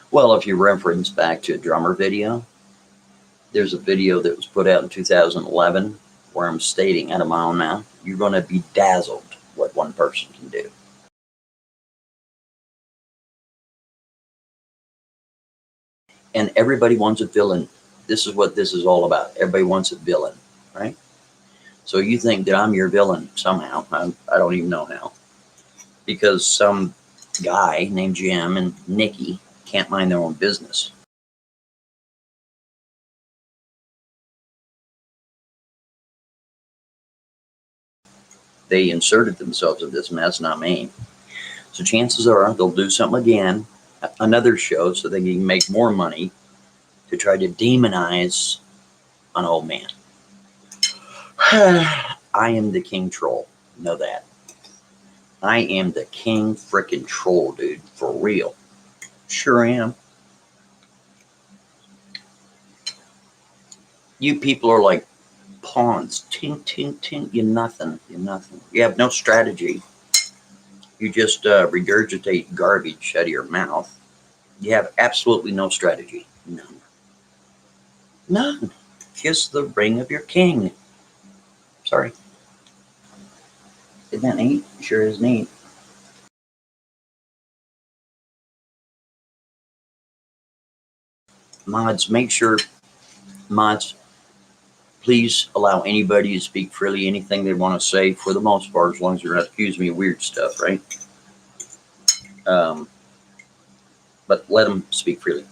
Well, if you reference back to a Drumr video, there's a video that was put out in 2011 where I'm stating out of my own mouth, you're going to be dazzled what one person can do. And everybody wants a villain. This is what this is all about. Everybody wants a villain, right? So you think that I'm your villain somehow. I don't even know how. Because some guy named Jim and Nikki can't mind their own business. They inserted themselves in this mess, not me. So chances are they'll do something again, another show, so they can make more money to try to demonize an old man. I am the king troll. Know that. I am the king frickin' troll, dude. For real. Sure am. You people are like pawns. Tink, tink, tink. You're nothing. You're nothing. You have no strategy. You just regurgitate garbage out of your mouth. You have absolutely no strategy. None. None. Kiss the ring of your king. Sorry. Isn't that neat? Sure is neat. Mods, make sure, mods, please allow anybody to speak freely, anything they want to say, for the most part, as long as you're not accusing me of weird stuff, right? But let them speak freely.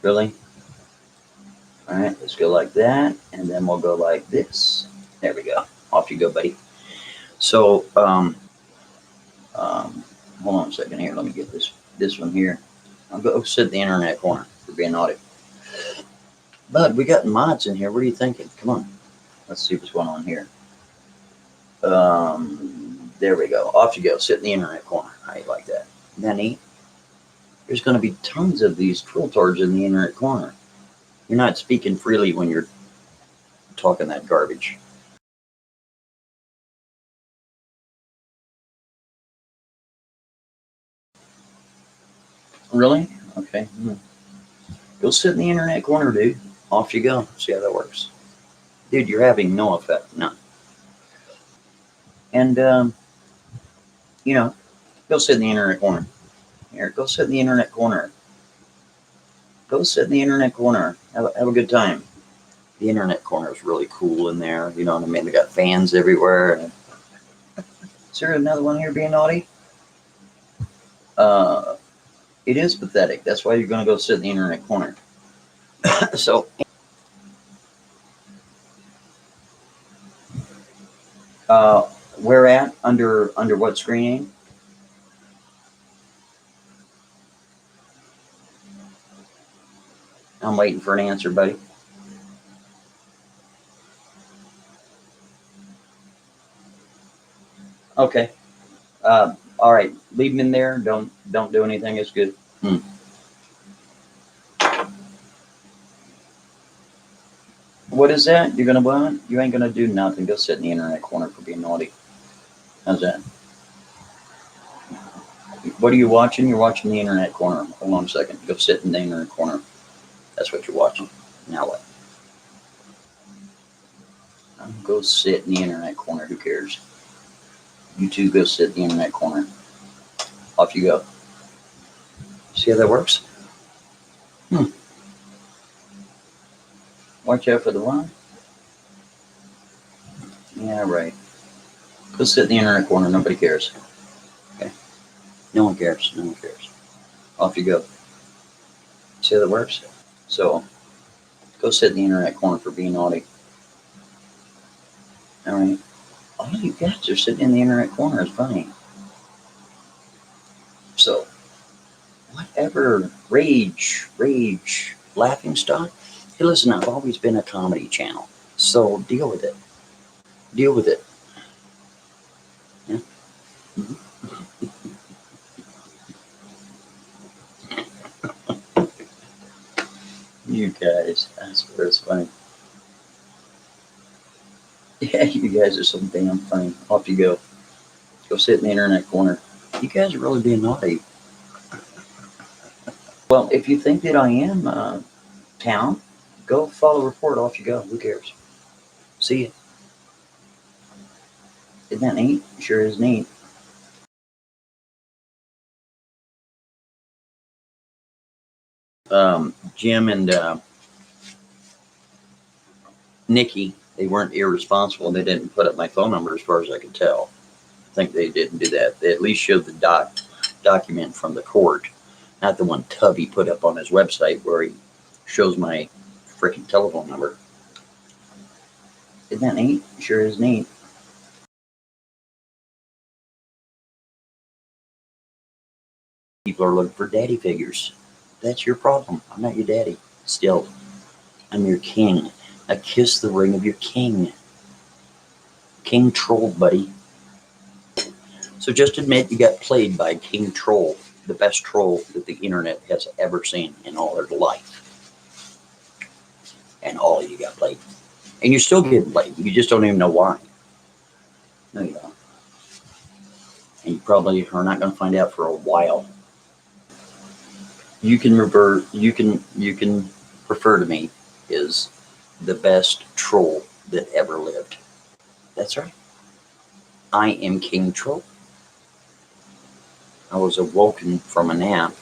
Really? All right, let's go like that, and then we'll go like this. There we go. Off you go, buddy. So, hold on a second here. Let me get this one here. I'll go sit in the internet corner for being naughty. Bud, we got mods in here. What are you thinking? Come on. Let's see what's going on here. There we go. Off you go. Sit in the internet corner. I like that. Isn't that neat? There's going to be tons of these troll-tards in the internet corner. You're not speaking freely when you're talking that garbage. Really? Okay. Go sit in the internet corner, dude. Off you go. See how that works. Dude, you're having no effect. None. And, you know, go sit in the internet corner. Here, go sit in the internet corner. Go sit in the internet corner. Have a good time. The internet corner is really cool in there. You know what I mean? They got fans everywhere. Is there another one here being naughty? It is pathetic. That's why you're going to go sit in the internet corner. So, where at? Under what screen name? I'm waiting for an answer, buddy. Okay. All right. Leave them in there. Don't do anything. It's good. What is that? You're gonna what? You ain't gonna do nothing. Go sit in the internet corner for being naughty. How's that? What are you watching? You're watching the internet corner. Hold on a second. Go sit in the internet corner. That's what you're watching. Now what? Go sit in the internet corner. Who cares? You two go sit in the internet corner. Off you go. See how that works? Watch out for the one. Yeah, right. Go sit in the internet corner. Nobody cares. Okay. No one cares. No one cares. Off you go. See how that works? So, go sit in the internet corner for being naughty. All right. All you guys are sitting in the internet corner is funny. So, whatever, rage, laughing stock. Hey, listen, I've always been a comedy channel, so deal with it. Deal with it. Yeah. You guys, I swear it's funny. Yeah, you guys are so damn funny. Off you go. Go sit in the internet corner. You guys are really being naughty. Well, if you think that I am town, go follow report. Off you go. Who cares? See ya. Isn't that neat? Sure is neat. Jim and Nikki, they weren't irresponsible. They didn't put up my phone number as far as I could tell. I think they didn't do that. They at least showed the document from the court, not the one Tubby put up on his website where he shows my freaking telephone number. Isn't that neat? Sure is neat. People are looking for daddy figures. That's your problem. I'm not your daddy. Still, I'm your king. I kiss the ring of your king. King Troll, buddy. So just admit you got played by King Troll, the best troll that the internet has ever seen in all their life. And all of you got played. And you're still getting played. You just don't even know why. No, you don't. And you probably are not going to find out for a while. You can refer to me as the best troll that ever lived. That's right. I am King Troll. I was awoken from a nap.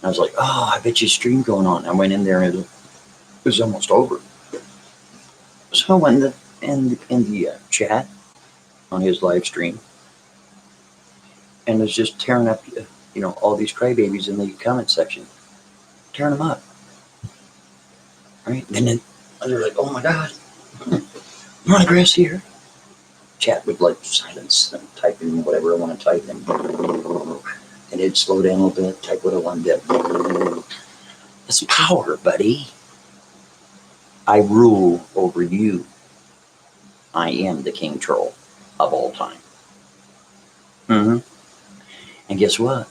I was like, oh, I bet you stream going on. I went in there and it was almost over. So I went in the chat on his live stream and was just tearing up, all these crybabies in the comment section, tearing them up. Right? And then they're like, oh my God, Montagraph's here. Chat would like silence and type in whatever I want to type in. And it'd slow down a little bit, type what I wanted to. That's power, buddy. I rule over you. I am the King Troll of all time. And guess what?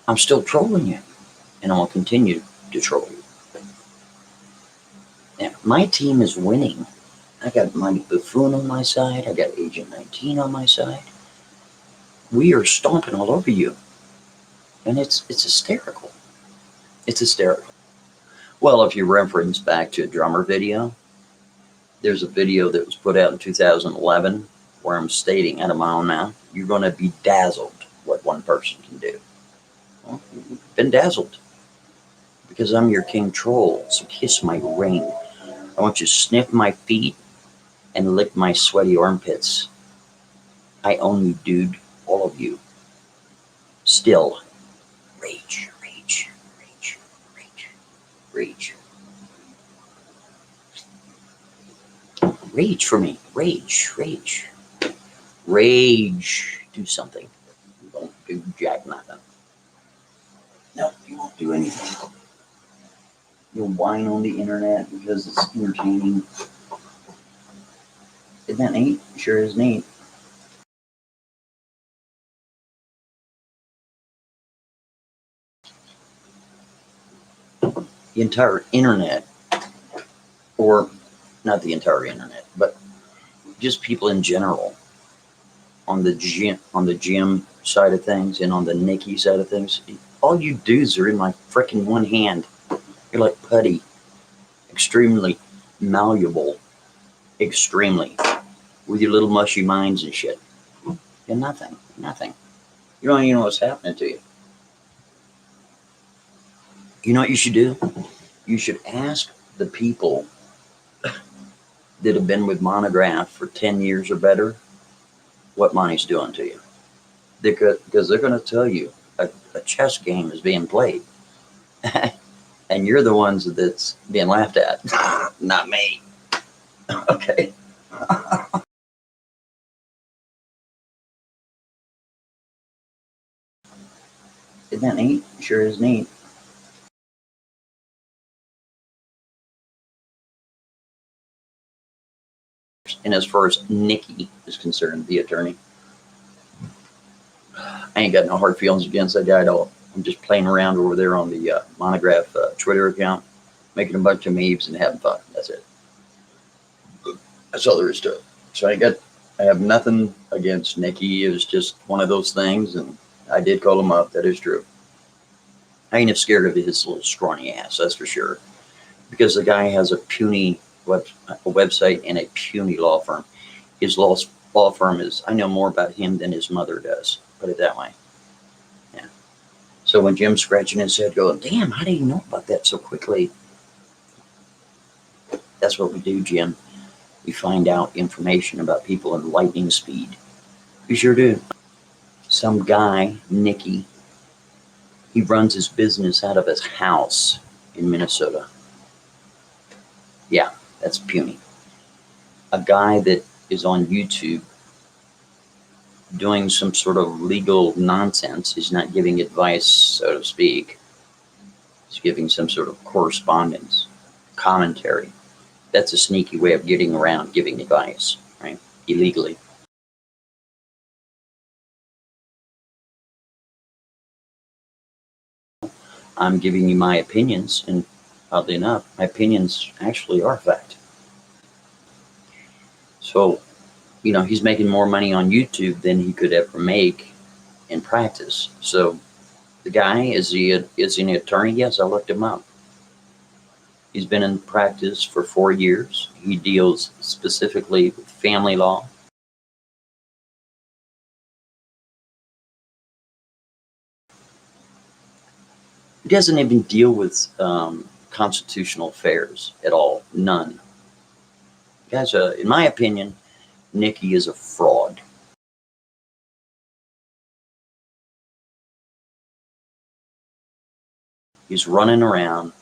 I'm still trolling you. And I'm going to continue to troll you. Now, my team is winning. I got Mighty Buffoon on my side. I got Agent 19 on my side. We are stomping all over you. And it's hysterical. It's hysterical. Well, if you reference back to a Drumr video, there's a video that was put out in 2011 where I'm stating out of my own mouth, you're going to be dazzled what one person can do. Well, you've been dazzled. Because I'm your King Troll, so kiss my ring. I want you to sniff my feet and lick my sweaty armpits. I own you, dude. All of you. Still. Rage, rage, rage, rage, rage. Rage for me. Rage, rage. Rage. Do something. Don't do jack nothing. No, you won't do anything. You'll whine on the internet because it's entertaining. Isn't that neat? Sure is neat. The entire internet, or not the entire internet, but just people in general, on the gym side of things and on the Nikki side of things, all you dudes are in my freaking one hand. You're like putty, extremely malleable, extremely, with your little mushy minds and shit. You're nothing. You don't even know what's happening to you. You know what you should do? You should ask the people that have been with Montagraph for 10 years or better what money's doing to you. Because they're going to tell you a chess game is being played. And you're the ones that's being laughed at. Not me. Okay. Isn't that neat? Sure is neat. And as far as Nikki is concerned, the attorney, I ain't got no hard feelings against that guy at all. I'm just playing around over there on the Montagraph Twitter account, making a bunch of memes and having fun. That's it. That's all there is to it. So I have nothing against Nicky. It was just one of those things, and I did call him up. That is true. I ain't scared of his little scrawny ass, that's for sure. Because the guy has a puny website and a puny law firm. His law firm is, I know more about him than his mother does. Put it that way. Yeah. So when Jim's scratching his head going, damn, how do you know about that so quickly? That's what we do, Jim. We find out information about people in lightning speed. We sure do. Some guy, Nicky, he runs his business out of his house in Minnesota. Yeah, that's puny. A guy that is on YouTube doing some sort of legal nonsense. He's not giving advice, so to speak. He's giving some sort of correspondence, commentary. That's a sneaky way of getting around giving advice, right? Illegally. I'm giving you my opinions, and oddly enough, my opinions actually are fact. So, you know, he's making more money on YouTube than he could ever make in practice. So the guy, is he an attorney? Yes, I looked him up. He's been in practice for 4 years. He deals specifically with family law. He doesn't even deal with constitutional affairs at all. None. Guys, in my opinion, Nicky is a fraud. He's running around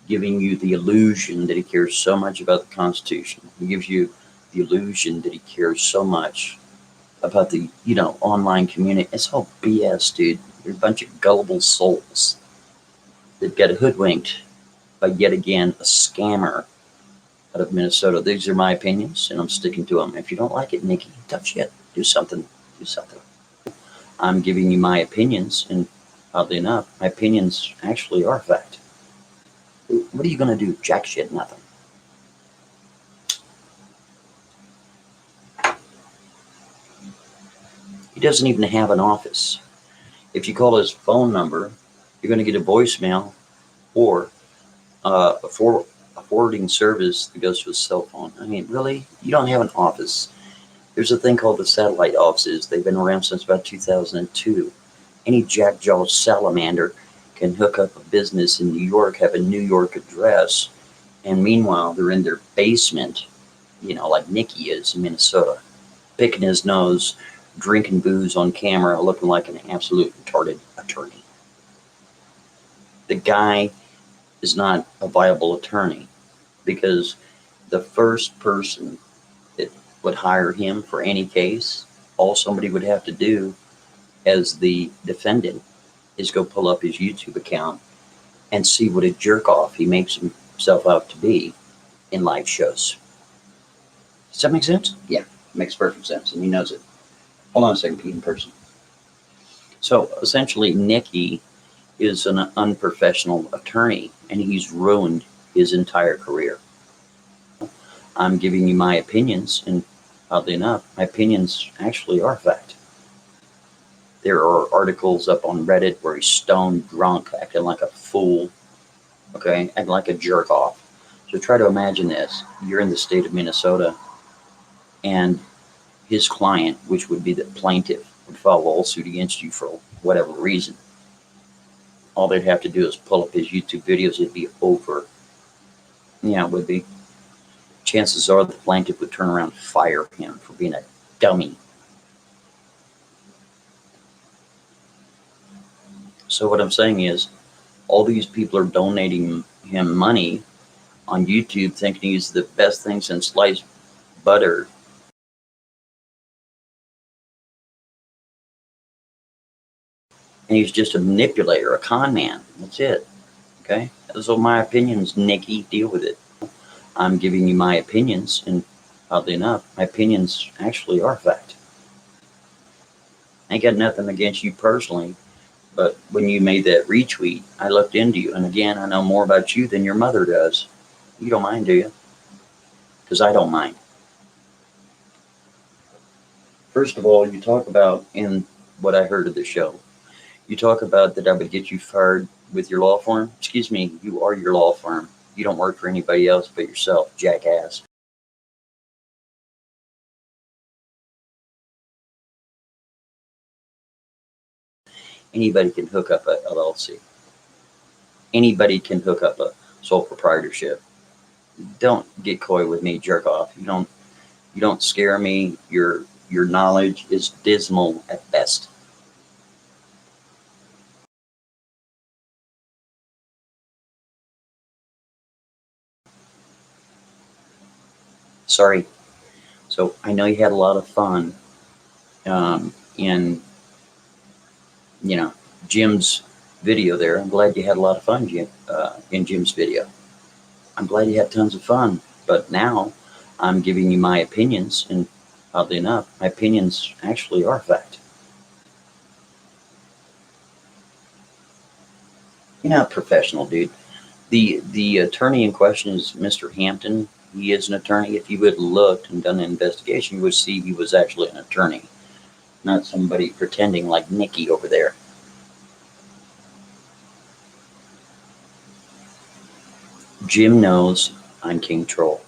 giving you the illusion that he cares so much about the Constitution. He gives you the illusion that he cares so much about the, you know, online community. It's all BS, dude. You're a bunch of gullible souls that get hoodwinked by yet again a scammer out of Minnesota. These are my opinions, and I'm sticking to them. If you don't like it, Nicky, tough shit. Do something. Do something. I'm giving you my opinions, and oddly enough, my opinions actually are fact. What are you going to do? Jack shit, nothing. He doesn't even have an office. If you call his phone number, you're going to get a voicemail or a forwarding service that goes to his cell phone. I mean, really? You don't have an office. There's a thing called the satellite offices. They've been around since about 2002. Any jackjaw salamander can hook up a business in New York, have a New York address, and meanwhile, they're in their basement, you know, like Nicky is in Minnesota, picking his nose, drinking booze on camera, looking like an absolute retarded attorney. The guy is not a viable attorney because the first person that would hire him for any case, all somebody would have to do as the defendant is go pull up his YouTube account and see what a jerk off he makes himself out to be in live shows. Does that make sense? Yeah, it makes perfect sense, and he knows it. Hold on a second, Pete in person. So essentially, Nicky is an unprofessional attorney, and he's ruined his entire career. I'm giving you my opinions, and oddly enough, my opinions actually are fact. There are articles up on Reddit where he's stoned, drunk, acting like a fool, okay, acting like a jerk off. So try to imagine this. You're in the state of Minnesota, and his client, which would be the plaintiff, would file a lawsuit against you for whatever reason. All they'd have to do is pull up his YouTube videos. It'd be over. Yeah, it would be. Chances are the plaintiff would turn around and fire him for being a dummy. So what I'm saying is, all these people are donating him money on YouTube thinking he's the best thing since sliced butter. And he's just a manipulator, a con man. That's it. Okay? Those are my opinions, Nicky. Deal with it. I'm giving you my opinions, and oddly enough, my opinions actually are fact. I ain't got nothing against you personally, but when you made that retweet, I looked into you, and again, I know more about you than your mother does. You don't mind, do you? Because I don't mind. First of all, you talk about, in what I heard of the show, you talk about that I would get you fired with your law firm. Excuse me, you are your law firm. You don't work for anybody else but yourself, jackass. Anybody can hook up a LLC. Anybody can hook up a sole proprietorship. Don't get coy with me, jerk off. You don't scare me. Your knowledge is dismal at best. Sorry. So I know you had a lot of fun in, Jim's video there. I'm glad you had a lot of fun, Jim, in Jim's video. I'm glad you had tons of fun. But now I'm giving you my opinions, and oddly enough, my opinions actually are fact. You're not professional, dude. The attorney in question is Mr. Hampton. He is an attorney. If you would have looked and done an investigation, you would see he was actually an attorney, not somebody pretending like Nikki over there. Jim knows I'm King Troll.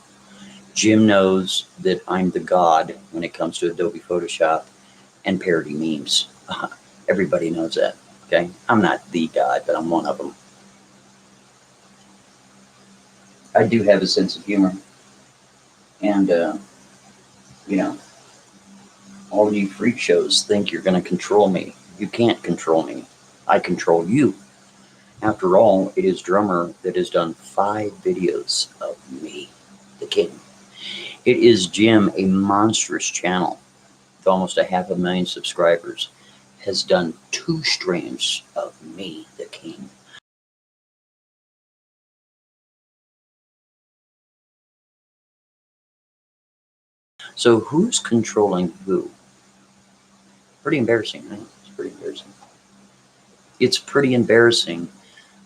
Jim knows that I'm the god when it comes to Adobe Photoshop and parody memes. Everybody knows that, okay? I'm not the god, but I'm one of them. I do have a sense of humor. And, all you freak shows think you're going to control me. You can't control me. I control you. After all, it is Drumr that has done 5 videos of me, the king. It is Jim, a monstrous channel with almost 500,000 subscribers, has done 2 streams of me, the king. So who's controlling who? Pretty embarrassing, right? It's pretty embarrassing. It's pretty embarrassing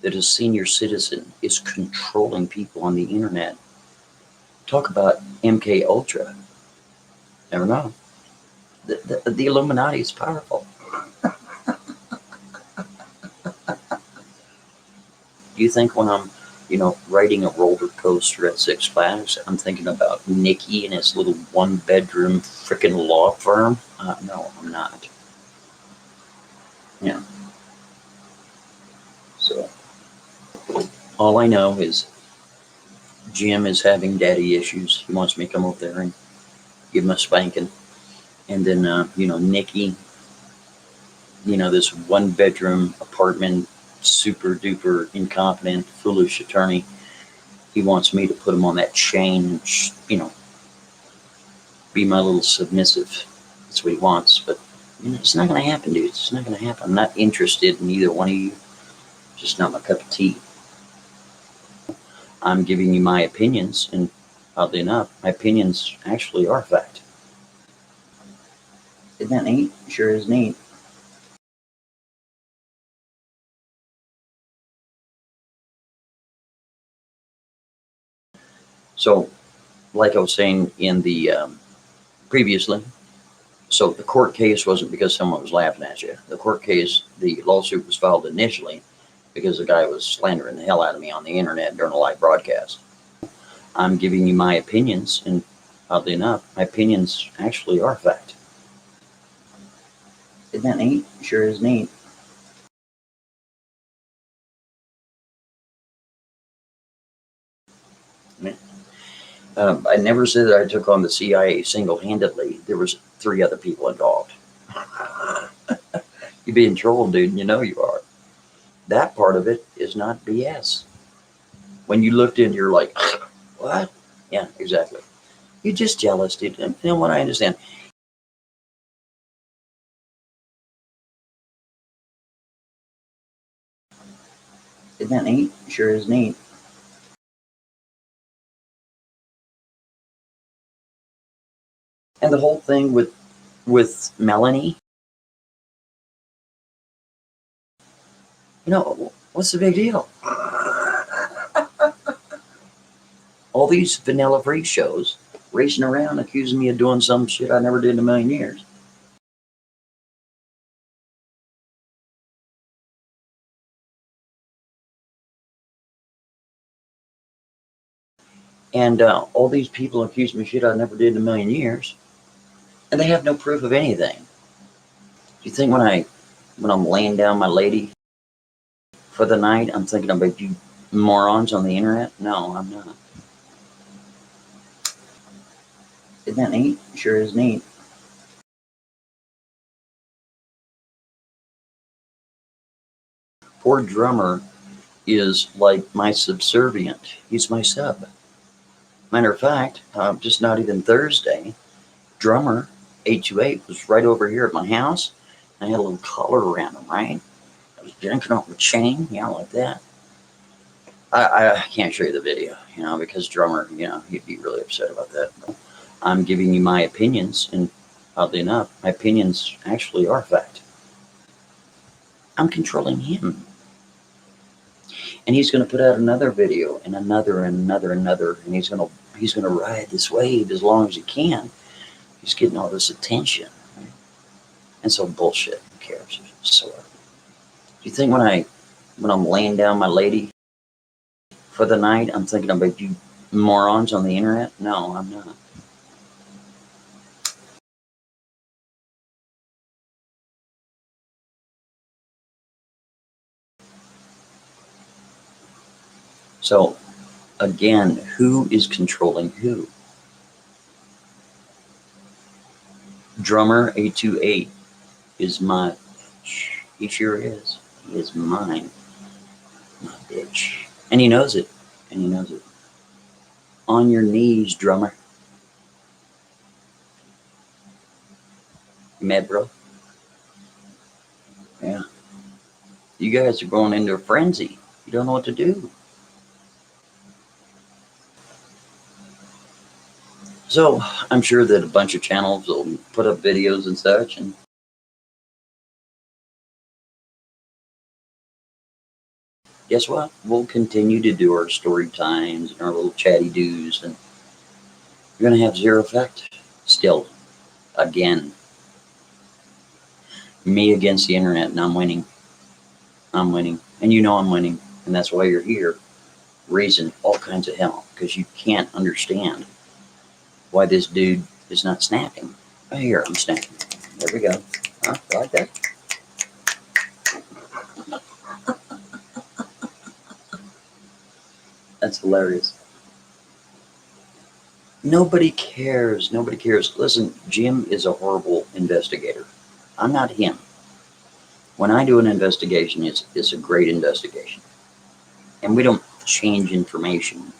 that a senior citizen is controlling people on the internet. Talk about MK Ultra. Never know. The Illuminati is powerful. Do you think when I'm, riding a roller coaster at Six Flags, I'm thinking about Nicky and his little 1-bedroom frickin' law firm? No, I'm not. Yeah. So, all I know is Jim is having daddy issues. He wants me to come over there and give him a spanking. And then, Nikki, this 1-bedroom apartment, super duper incompetent, foolish attorney. He wants me to put him on that chain, be my little submissive. That's what he wants. But, it's not going to happen, dude. It's not going to happen. I'm not interested in either one of you. Just not my cup of tea. I'm giving you my opinions, and oddly enough, my opinions actually are fact. Isn't that neat? Sure is neat. So, like I was saying in the previously, so the court case wasn't because someone was laughing at you. The court case, the lawsuit was filed initially because the guy was slandering the hell out of me on the internet during a live broadcast. I'm giving you my opinions, and oddly enough, my opinions actually are fact. Isn't that neat? Sure is neat. I never said that I took on the CIA single-handedly. There was 3 other people involved. You're being trolled, dude, and you know you are. That part of it is not BS. When you looked in, you're like, what? Yeah, exactly. You're just jealous, dude. You know what? I understand. Isn't that neat? Sure is neat. And the whole thing with Melanie, what's the big deal? All these vanilla free shows racing around accusing me of doing some shit I never did in a million years. And all these people accuse me of shit I never did in a million years, and they have no proof of anything. Do you think when I'm laying down my lady for the night, I'm thinking about you morons on the internet? No, I'm not. Isn't that neat? Sure is neat. Poor Drumr is like my subservient. He's my sub. Matter of fact, just not even Thursday, Drumr 828 was right over here at my house. I had a little collar around him, right? I was drinking off a chain, like that. I can't show you the video, because Drumr, he'd be really upset about that. I'm giving you my opinions, and oddly enough, my opinions actually are fact. I'm controlling him. And he's going to put out another video, and another, and another, and another, and he's going to ride this wave as long as he can. He's getting all this attention, right? And so bullshit. Who cares? So, do you think when I'm laying down my lady for the night, I'm thinking about you morons on the internet? No, I'm not. So, again, who is controlling who? Drumr 828 is my bitch. He sure is. He is mine. My bitch. And he knows it. And he knows it. On your knees, Drumr. You mad, bro? Yeah. You guys are going into a frenzy. You don't know what to do. So I'm sure that a bunch of channels will put up videos and such, and guess what? We'll continue to do our story times and our little chatty doos, and you're going to have zero effect. Still, again, me against the internet, and I'm winning. I'm winning. And I'm winning. And that's why you're here, raising all kinds of hell, because you can't understand why this dude is not snapping. Right here, I'm snapping. There we go. Huh? Like that? That's hilarious. Nobody cares. Nobody cares. Listen, Jim is a horrible investigator. I'm not him. When I do an investigation, it's a great investigation. And we don't change information.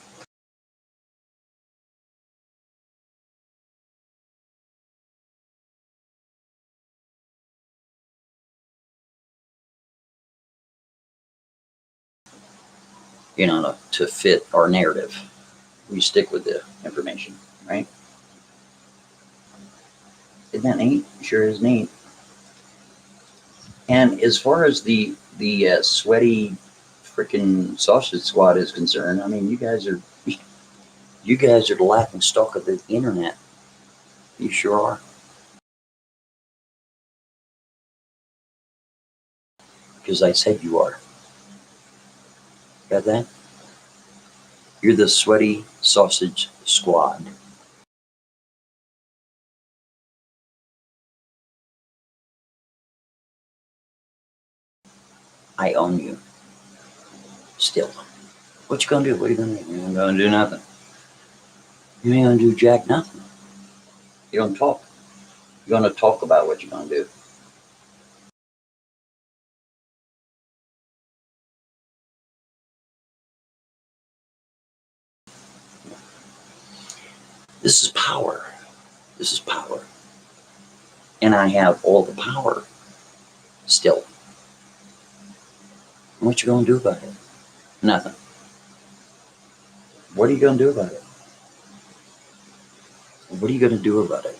To fit our narrative. We stick with the information, right? Isn't that neat? Sure is neat. And as far as the sweaty freaking sausage squad is concerned, I mean, you guys are the laughing stock of the internet. You sure are. Because I said you are. Got that? You're the sweaty sausage squad. I own you. Still. What you gonna do? What are you gonna do? You ain't gonna do nothing. You ain't gonna do jack nothing. You don't talk. You're gonna talk about what you're gonna do. This is power. This is power. And I have all the power still. And what you gonna do about it? Nothing. What are you gonna do about it? What are you gonna do about it?